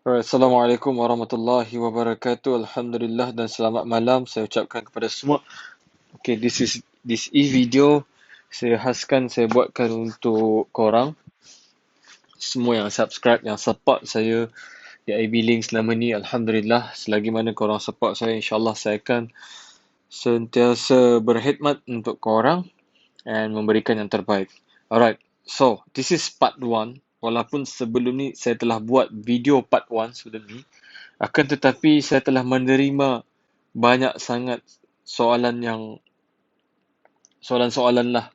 Alright, Assalamualaikum warahmatullahi wabarakatuh. Alhamdulillah dan selamat malam saya ucapkan kepada semua. Okay, this e-video saya khaskan saya buatkan untuk korang semua yang subscribe, yang support saya di IB Link selama ni. Alhamdulillah, selagi mana korang support saya, insyaAllah saya akan sentiasa berkhidmat untuk korang and memberikan yang terbaik. Alright, so this is part 1. Walaupun sebelum ni saya telah buat video part 1 sebelum ni, akan tetapi saya telah menerima banyak sangat soalan-soalan lah.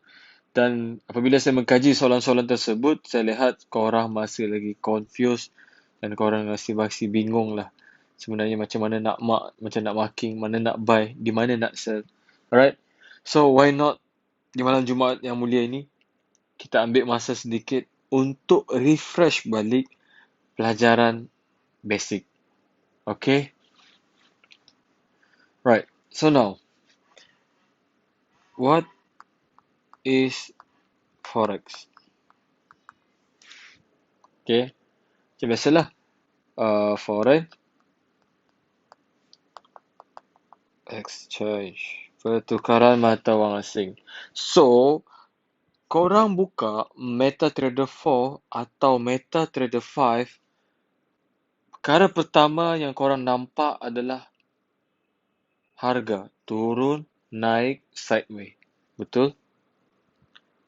Dan apabila saya mengkaji soalan-soalan tersebut, saya lihat korang masih lagi confused dan korang masih bingung lah. Sebenarnya macam mana macam nak marking, mana nak buy, di mana nak sell. Alright. So why not di malam Jumaat yang mulia ini kita ambil masa sedikit untuk refresh balik pelajaran basic. Okay? Right. So now, what is Forex? Okay. Macam biasalah. Foreign exchange. Pertukaran mata wang asing. So, korang buka MetaTrader 4 atau MetaTrader 5, perkara pertama yang korang nampak adalah harga turun, naik, sideways. Betul?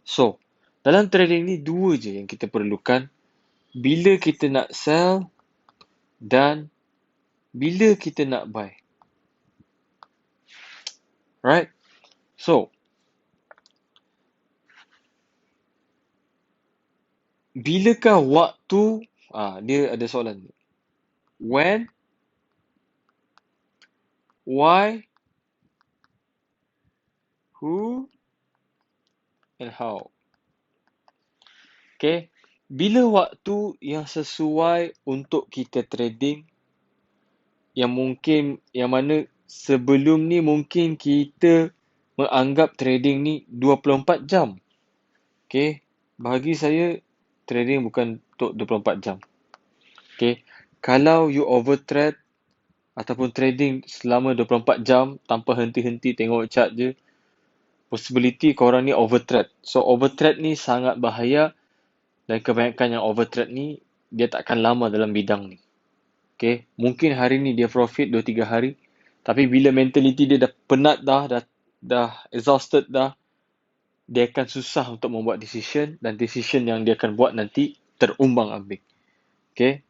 So, dalam trading ni dua je yang kita perlukan. Bila kita nak sell dan bila kita nak buy. Right? So, bilakah waktu? Dia ada soalan. When? Why? Who? And how? Okay. Bila waktu yang sesuai untuk kita trading yang mana sebelum ni mungkin kita menganggap trading ni 24 jam. Okay. Bagi saya, trading bukan untuk 24 jam. Okay. Kalau you overtrade ataupun trading selama 24 jam tanpa henti-henti tengok chart je, possibility korang ni overtrade. So overtrade ni sangat bahaya dan kebanyakan yang overtrade ni dia takkan lama dalam bidang ni. Okay. Mungkin hari ni dia profit 2-3 hari, tapi bila mentality dia dah penat dah exhausted dah, dia akan susah untuk membuat decision dan decision yang dia akan buat nanti terumbang ambing. Okay.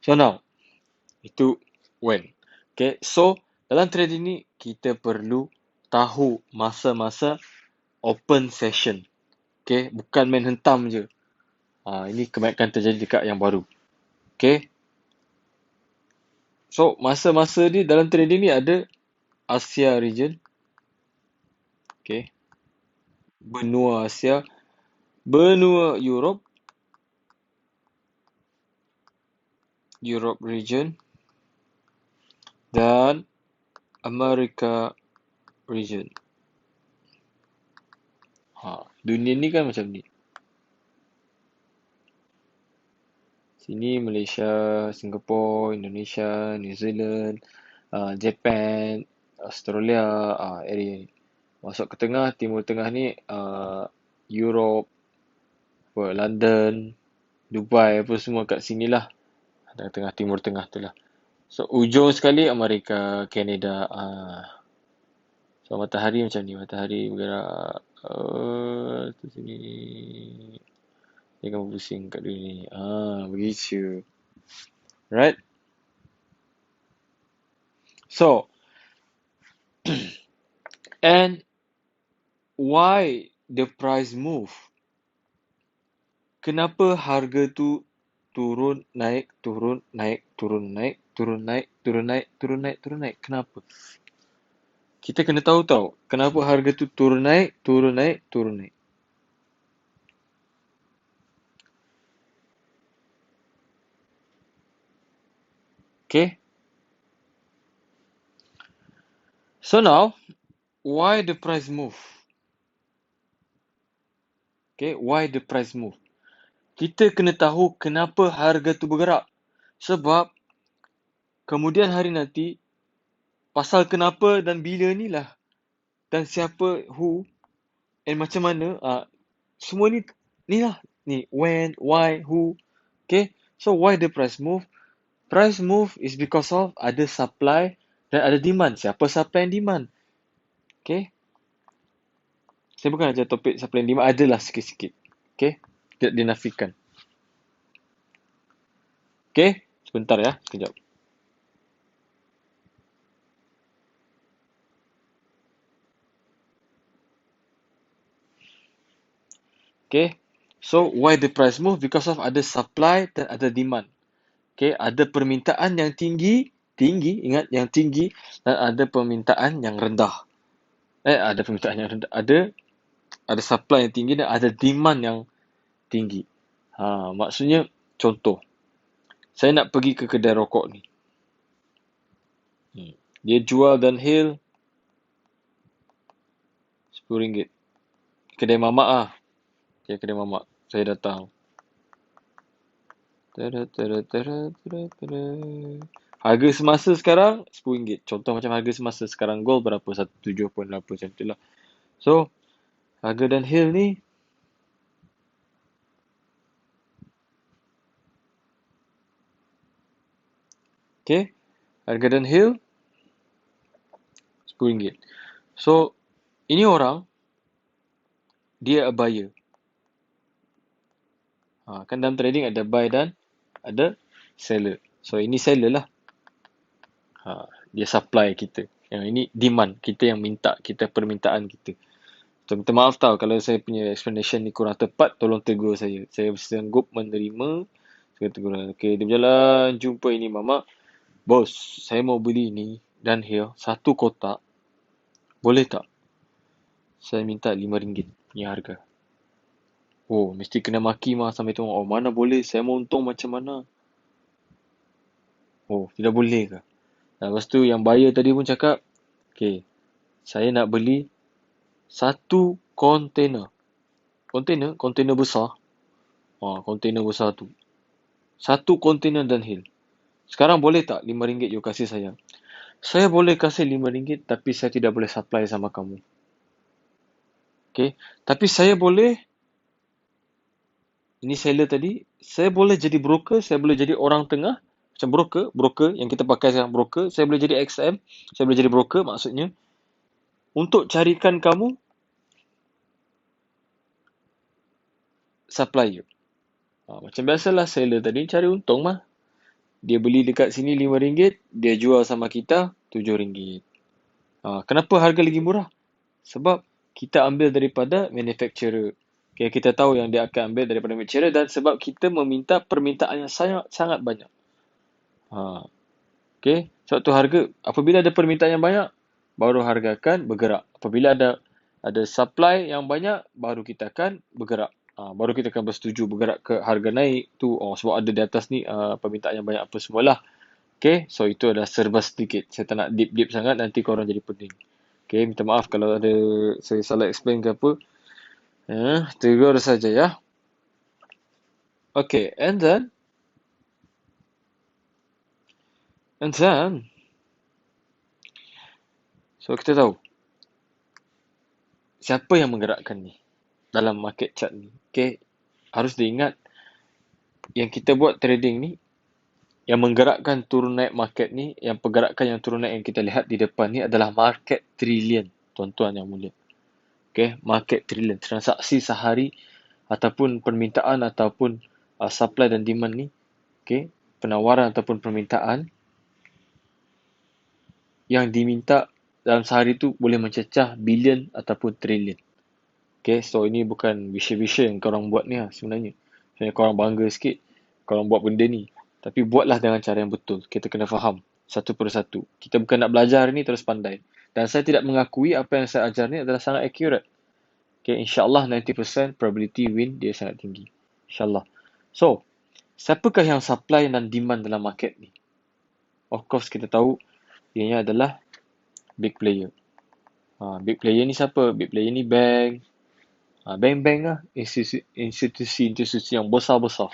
So now, itu when. Okay, so dalam trading ni kita perlu tahu masa-masa open session. Okay, bukan main hentam je. Ini kebanyakan terjadi dekat yang baru. Okay. So, masa-masa ni dalam trading ni ada Asia region. Okay. Benua Asia. Benua Europe. Europe region. Dan America region. Dunia ni kan macam ni. Sini Malaysia, Singapore, Indonesia, New Zealand, Japan, Australia, area ni. Masuk ke tengah, timur tengah ni Europe, London, Dubai apa semua kat sini lah. Tengah timur tengah tu lah. So ujung sekali Amerika, Canada. So matahari macam ni, matahari bergerak tu sini. Dia akan berpusing kat dunia ni. Begitu. Right? So, and why the price move? Kenapa harga tu turun, naik, turun, naik, turun, naik, turun, naik, turun, naik, turun, naik, turun, naik? Kenapa? Kita kena tahu kenapa harga tu turun, naik, turun, naik, turun, naik. Okay? So now, why the price move? Okay, why the price move? Kita kena tahu kenapa harga tu bergerak. Sebab kemudian hari nanti, pasal kenapa dan bila ni lah. Dan siapa, who, and macam mana, semua ni lah. Ni, when, why, who. Okay, so why the price move? Price move is because of ada supply dan ada demand. Siapa supply and demand? Okay, saya bukan ajar topik supply and demand, adalah sikit-sikit. Okay, tidak dinafikan. Okay, sebentar ya, sekejap. Okay, so why the price move? Because of ada supply dan ada demand. Okay, ada permintaan yang tinggi, ingat yang tinggi, dan ada permintaan yang rendah. Ada permintaan yang rendah, ada supply yang tinggi dan ada demand yang tinggi. Maksudnya, contoh, saya nak pergi ke kedai rokok ni. Dia jual Dunhill RM10. Kedai mamak ah. Okay, kedai mamak. Saya datang. Harga semasa sekarang RM10. Contoh macam harga semasa sekarang gold berapa? 170 pun apa macam tu lah. So, harga Dunhill ni okay, harga Dunhill RM10. So, ini orang dia a buyer. Kan dalam trading ada buy dan ada seller. So, ini seller lah. Dia supply kita. Yang ini demand. Kita yang minta. Kita permintaan kita. So, minta maaf tau kalau saya punya explanation ni kurang tepat. Tolong tegur saya. Saya sanggup menerima. Saya tegur. Okay, dia berjalan. Jumpa ini mamak. Bos, saya mau beli ni Dunhill 1 kotak. Boleh tak? Saya minta RM5 ni harga. Oh, mesti kena maki mah sampai tu. Oh, mana boleh? Saya mau untung macam mana? Oh, tidak boleh ke? Lepas tu yang buyer tadi pun cakap, okay, saya nak beli 1 kontainer. Kontainer besar. Kontainer besar tu. 1 kontainer Dunhill. Sekarang boleh tak RM5 you kasih saya? Saya boleh kasih RM5 tapi saya tidak boleh supply sama kamu. Okay, tapi saya boleh, ini seller tadi, saya boleh jadi broker, saya boleh jadi orang tengah, macam broker yang kita pakai sekarang broker, saya boleh jadi XM, saya boleh jadi broker maksudnya, untuk carikan kamu supply you. Macam biasalah seller tadi cari untung mah. Dia beli dekat sini RM5, dia jual sama kita RM7. Kenapa harga lagi murah? Sebab kita ambil daripada manufacturer. Okay, kita tahu yang dia akan ambil daripada manufacturer dan sebab kita meminta permintaan yang sangat banyak. Okay, sebab tu harga, apabila ada permintaan yang banyak, baru harga akan bergerak. Apabila ada supply yang banyak, baru kita akan bergerak. Baru kita akan bersetuju bergerak ke harga naik tu. Sebab ada di atas ni permintaan yang banyak apa semualah. Okay, so itu adalah serba sedikit. Saya tak nak deep sangat, nanti korang jadi pening. Okay, minta maaf kalau ada saya salah explain ke apa. Tegur saja ya. Okay, and then so kita tahu siapa yang menggerakkan ni dalam market chart ni. Okay, harus diingat yang kita buat trading ni, yang menggerakkan turun naik market ni, yang pergerakan yang turun naik yang kita lihat di depan ni adalah market trillion, tuan-tuan yang mulia. Okay, market trillion, transaksi sehari ataupun permintaan ataupun supply dan demand ni, okay, penawaran ataupun permintaan yang diminta dalam sehari tu boleh mencecah bilion ataupun trillion. Okay, so ini bukan wisha-wisha yang korang buat ni sebenarnya. Sebenarnya korang bangga sikit korang buat benda ni. Tapi buatlah dengan cara yang betul. Kita kena faham satu persatu. Kita bukan nak belajar ni terus pandai. Dan saya tidak mengakui apa yang saya ajar ni adalah sangat accurate. Okay, insyaAllah 90% probability win dia sangat tinggi. InsyaAllah. So, siapakah yang supply dan demand dalam market ni? Of course, kita tahu ianya adalah big player. Big player ni siapa? Big player ni bank, Bank-bank lah, institusi yang besar-besar.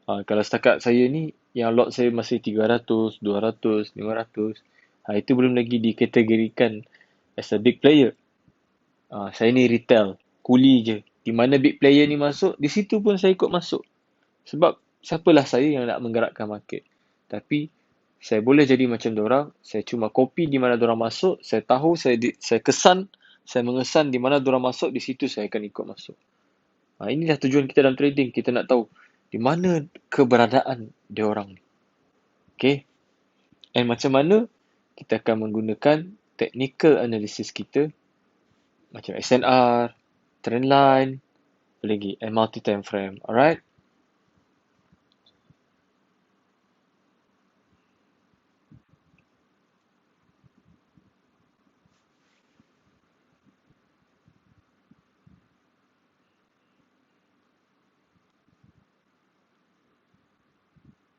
Kalau setakat saya ni, yang lot saya masih 300, 200, 500. Itu belum lagi dikategorikan as a big player. Saya ni retail, kuli je. Di mana big player ni masuk, di situ pun saya ikut masuk. Sebab siapalah saya yang nak menggerakkan market. Tapi saya boleh jadi macam dorang, saya cuma copy di mana dorang masuk, saya tahu, saya kesan, saya mengesan di mana dorang masuk, di situ saya akan ikut masuk. Inilah tujuan kita dalam trading. Kita nak tahu di mana keberadaan dia orang ni. Okay. And macam mana kita akan menggunakan technical analysis kita macam SNR, trendline, apa lagi, and multi-time frame. Alright?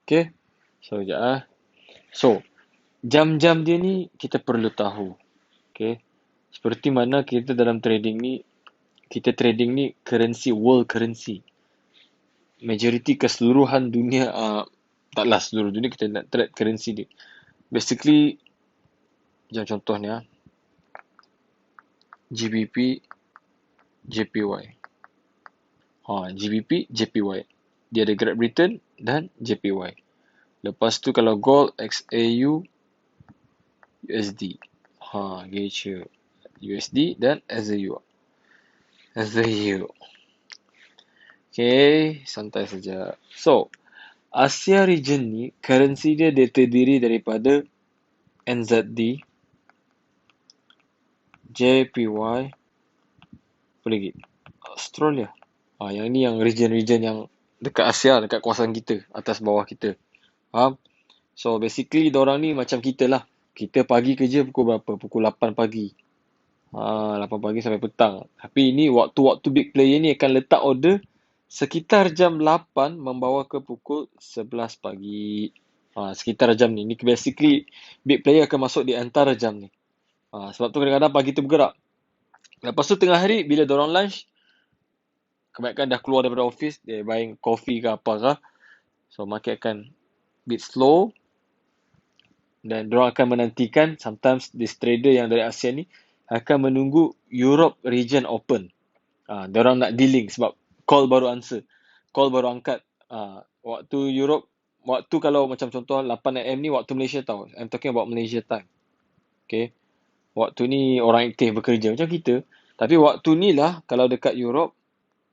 Okay. So, sekejap lah. So, jam-jam dia ni kita perlu tahu. Okay. Seperti mana kita dalam trading ni, kita trading ni currency, world currency. Majority keseluruhan dunia, taklah seluruh dunia kita nak trade currency dia. Basically, macam contohnya, GBP, JPY. GBP, JPY. Dia ada Great Britain dan JPY. Lepas tu kalau gold, XAU, USD. Gitu. USD dan SAU. SAU. Okay, santai saja. So, Asia region ni, currency dia terdiri daripada NZD, JPY, apa lagi? Australia. Yang ni yang region-region yang dekat Asia, dekat kawasan kita, atas bawah kita. Faham? So, basically, diorang ni macam kita lah. Kita pagi kerja pukul berapa? Pukul 8 pagi. 8 pagi sampai petang. Tapi ini waktu-waktu big player ni akan letak order sekitar jam 8 membawa ke pukul 11 pagi. Sekitar jam ni. Ni basically big player akan masuk di antara jam ni. Sebab tu kadang-kadang pagi tu bergerak. Lepas tu tengah hari bila dorang lunch, kebanyakan dah keluar daripada office, dia buying coffee ke apa ke. So market akan bit slow. Dan diorang akan menantikan, sometimes this trader yang dari Asia ni akan menunggu Europe region open. Diorang nak dealing sebab call baru answer. Call baru angkat. Waktu Europe, waktu kalau macam contoh 8 AM ni waktu Malaysia tau. I'm talking about Malaysia time. Okay. Waktu ni orang aktif bekerja macam kita. Tapi waktu ni lah kalau dekat Europe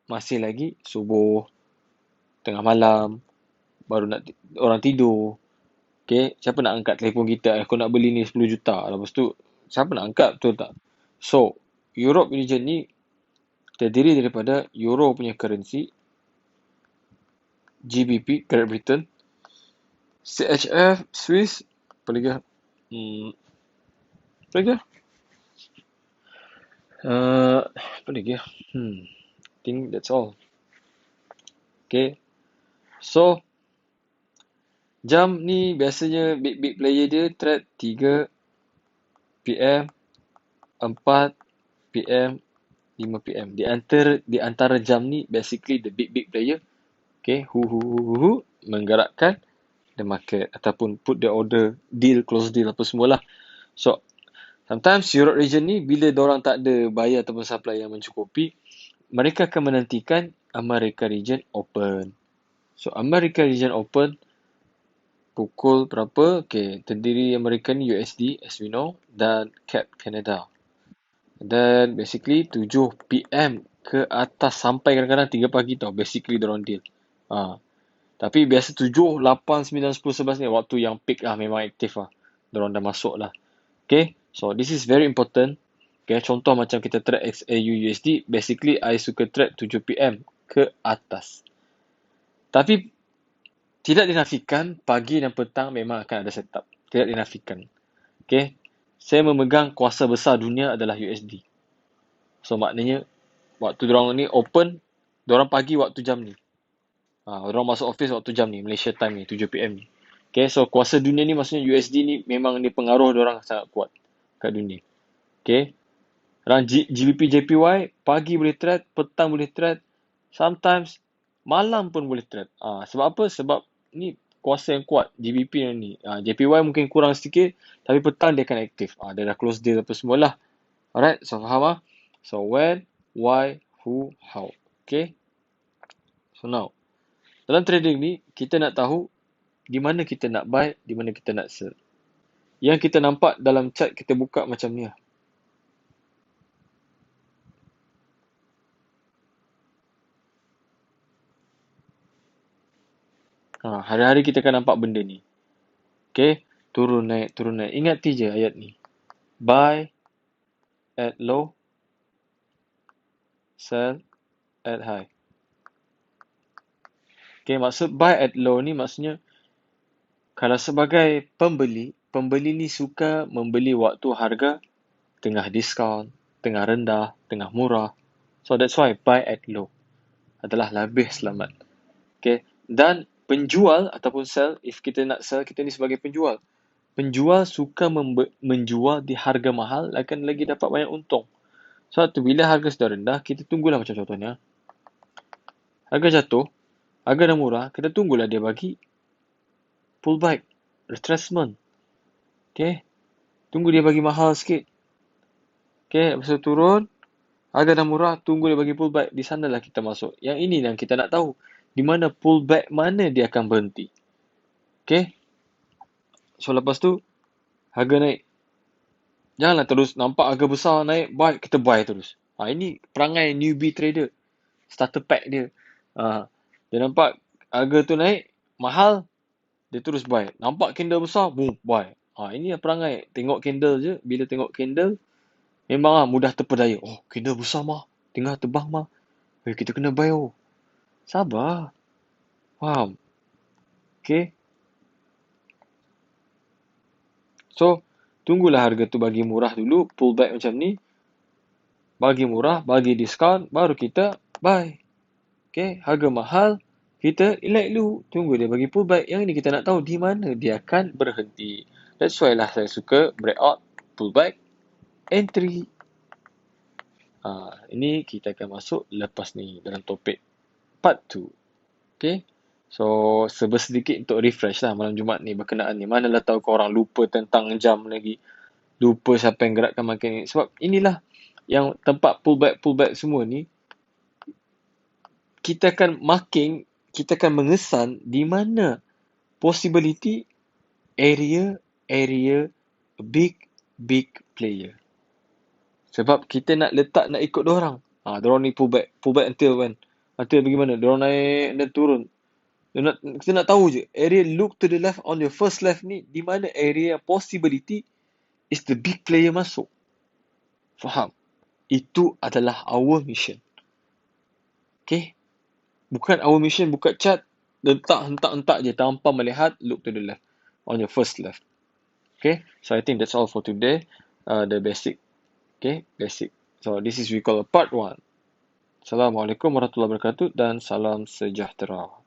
masih lagi subuh, tengah malam, baru nak orang tidur. Okay, siapa nak angkat telefon kita? Aku nak beli ni 10 juta. Lepas tu, siapa nak angkat? Betul tak? So, Europe region ni terdiri daripada Euro punya currency, GBP, Great Britain, CHF, Swiss, apa lagi? Apa lagi? Apa lagi? I think that's all. Okay. So, jam ni biasanya big player dia trade 3 PM, 4 PM, 5 PM. Di antara jam ni basically the big player, okay, who menggerakkan the market ataupun put the order, deal, close deal apa semualah. So, sometimes Europe region ni bila diorang tak ada buyer ataupun supply yang mencukupi, mereka akan menantikan America region open. So, America region open pukul berapa? Okay, terdiri Amerika ni USD as we know dan CAD Canada. Dan basically 7 PM ke atas sampai kadang-kadang 3 pagi tau. Basically diorang deal. Tapi biasa 7, 8, 9, 10, 11 ni waktu yang peak lah, memang aktif lah. Diorang dah masuk lah. Okay, so this is very important. Okay, contoh macam kita trade XAU USD, basically I suka trade 7 PM ke atas. Tapi tidak dinafikan pagi dan petang memang akan ada setup. Tidak dinafikan. Okay. Saya memegang kuasa besar dunia adalah USD. So maknanya waktu diorang ni open, diorang pagi waktu jam ni. Diorang masuk office waktu jam ni, Malaysia time ni, 7 PM ni. Okay, so kuasa dunia ni maksudnya USD ni memang ni pengaruh diorang sangat kuat kat dunia. Okay. GBP, JPY, pagi boleh trade, petang boleh trade, sometimes malam pun boleh trade. Sebab apa? Sebab ni kuasa yang kuat GBP ni. JPY mungkin kurang sedikit, tapi petang dia akan aktif. Dia dah close deal apa semualah. Alright, so faham So when, why, who, how. Okay. So now, dalam trading ni, kita nak tahu di mana kita nak buy, di mana kita nak sell. Yang kita nampak dalam chart kita buka macam ni lah. Hari-hari kita akan nampak benda ni. Okay, turun naik, turun naik. Ingat je ayat ni. Buy at low, sell at high. Okay, maksud buy at low ni maksudnya kalau sebagai pembeli, pembeli ni suka membeli waktu harga tengah diskaun, tengah rendah, tengah murah. So that's why buy at low adalah lebih selamat. Okay, dan penjual ataupun sell, if kita nak sell, kita ni sebagai penjual. Penjual suka menjual di harga mahal akan lagi dapat banyak untung. Sebab tu bila harga sudah rendah, kita tunggulah macam contohnya. Harga jatuh, harga dah murah, kita tunggulah dia bagi pullback, retracement. Okay, tunggu dia bagi mahal sikit. Okay, lepas tu turun, harga dah murah, tunggu dia bagi pullback. Di sanalah kita masuk. Yang ini yang kita nak tahu. Di mana pullback mana dia akan berhenti. Okay. So lepas tu, harga naik. Janganlah terus nampak harga besar naik, buy, kita buy terus. Ini perangai newbie trader. Starter pack dia. Dia nampak harga tu naik, mahal, dia terus buy. Nampak candle besar, boom, buy. Ini perangai. Tengok candle je. Bila tengok candle, memang mudah terpedaya. Candle besar mah. Tengah terbang mah. Kita kena buy. Sabar. Faham? Okay. So, tunggulah harga tu bagi murah dulu. Pullback macam ni. Bagi murah, bagi diskaun. Baru kita buy. Okay. Harga mahal. Kita elak dulu. Tunggu dia bagi pullback. Yang ni kita nak tahu di mana dia akan berhenti. That's why lah saya suka breakout, pullback, entry. Ini kita akan masuk lepas ni dalam topik part 2. Okay. So, sedikit untuk refresh lah malam Jumaat ni berkenaan ni. Manalah tahu korang lupa tentang jam lagi. Lupa siapa yang gerakkan market ni. Sebab inilah yang tempat pullback semua ni. Kita akan marking, kita akan mengesan di mana possibility area big player. Sebab kita nak ikut diorang. Diorang ni pullback until when? Until bagaimana? Diorang naik dan turun. Kita nak tahu je, area look to the left on your first left ni, di mana area possibility is the big player masuk. Faham? Itu adalah our mission. Okay? Bukan our mission, buka chart, hentak je tanpa melihat look to the left on your first left. Okay? So I think that's all for today. The basic. Okay? Basic. So this is we call a part 1. Assalamualaikum warahmatullahi wabarakatuh dan salam sejahtera.